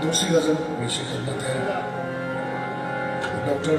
दूसरी गज़ल पेश खिदमत है डॉक्टर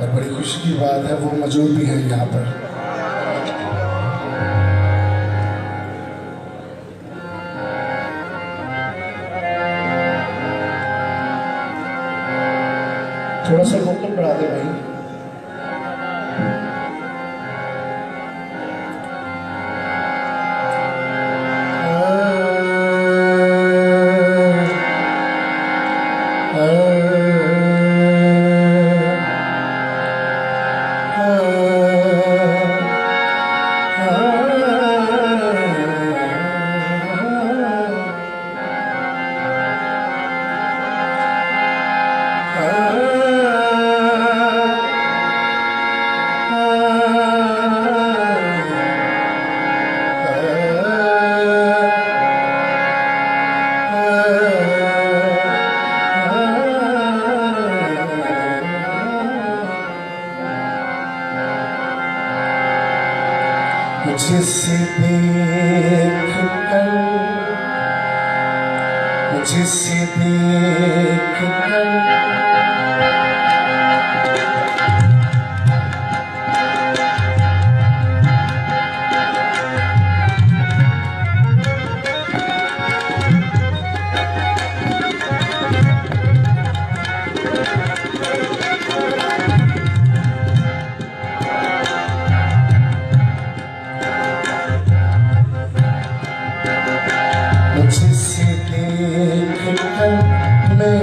और बड़ी खुशी की बात है वो मौजूद भी है यहाँ पर। थोड़ा सा वोकल बढ़ा दे भाई। जिसे देख कर मैं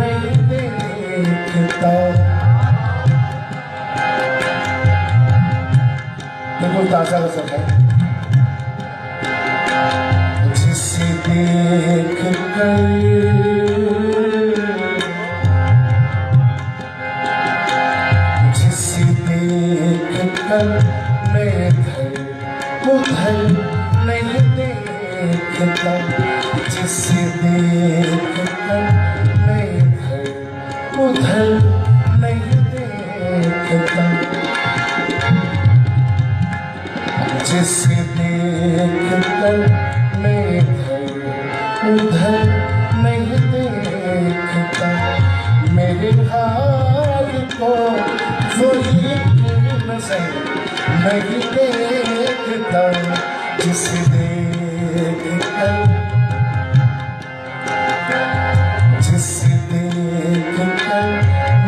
नहीं देखता। बिल्कुल ताज़ा गज़ल है। जिसे देख कर मैं उधर नहीं देखता। जिसे देख कर मैं उधर नहीं देखता। जिसे देख कर मैं उधर नहीं देखता। मेरे हाल को वही नजर नहीं देखता। जिसे देख कर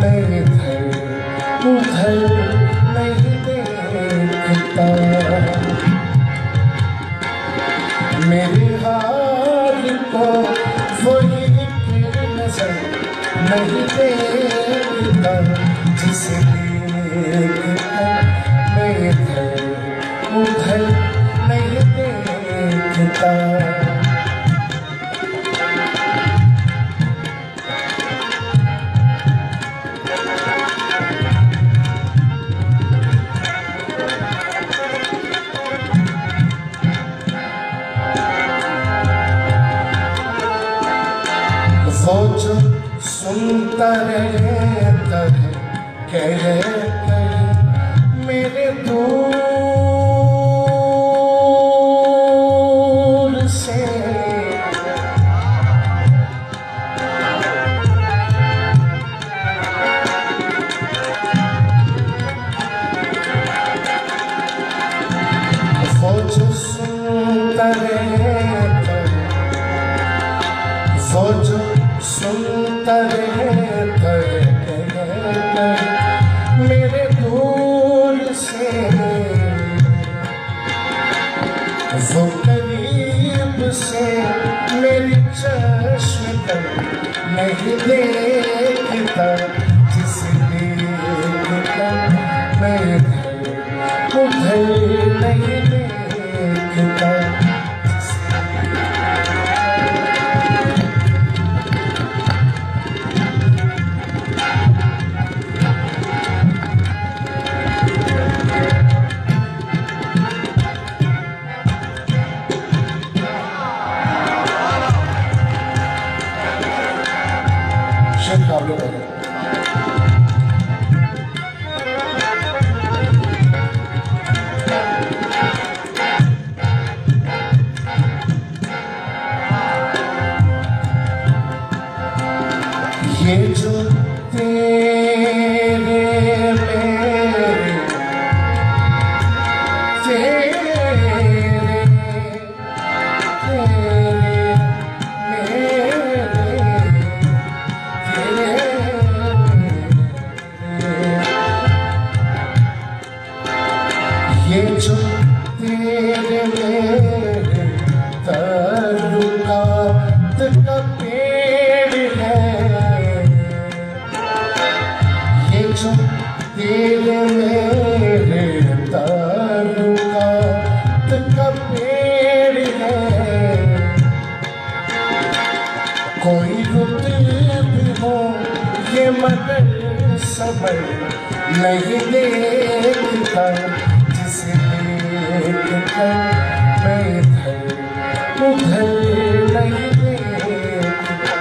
मैं उधर नहीं देखता। मेरे हाल को वही नजर नहीं देखता। जिसे देख कर मैं उधर नहीं देखता। वो जो सुनता रहता है कह मेरे दूर से। वो जो सुनता रहता है, वो जो सुनता रहता है मेरे दूर से। वो करीब से मेरी चश्म तक नहीं देखता। जिसे देख कर मैं उधर नहीं देखता। ये जो तेरे ये जो तेरे मेरे ताल्लुकात का पेड़ है, ये जो तेरे मेरे ताल्लुकात का पेड़ है, कोई रुत भी हो ये मगर समझ नहीं देखता, जिसे देखकर मैं इधर उधर नहीं देखता।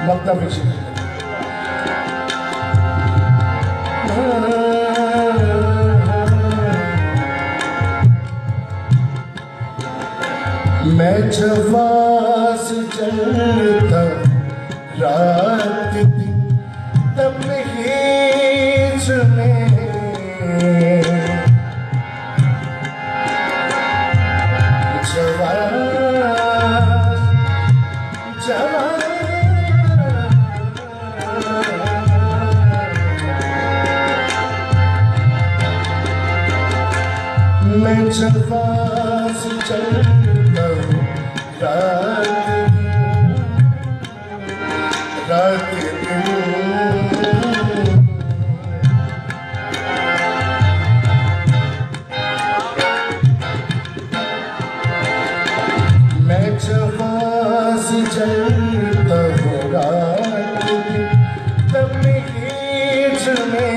मक्ता पीछे मैं जवाज चलता रात दिन तब हेज में, मैं जवाज चलता हूँ रात दिन, मैं जवाज चलता हूँ रात दिन तब हेज में,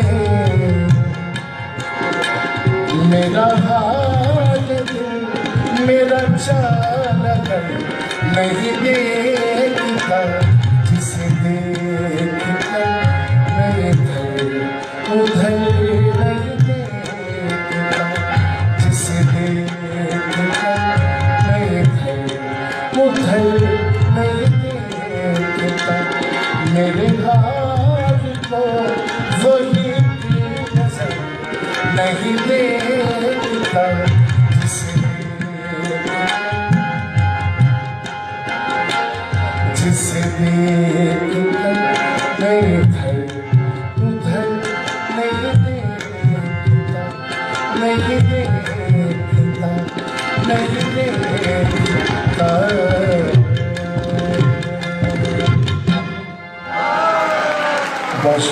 मेरा हाल मेरा चारा नहीं देखता, जिसे देखकर मैं इधर उधर नहीं देखता, जिसे देखकर मैं इधर उधर नहीं देखता, मेरे हाल को वही नजर नहीं देखता, जिसे देखकर मैं इधर उधर नहीं देखता, नहीं देखता, नहीं देखता। बस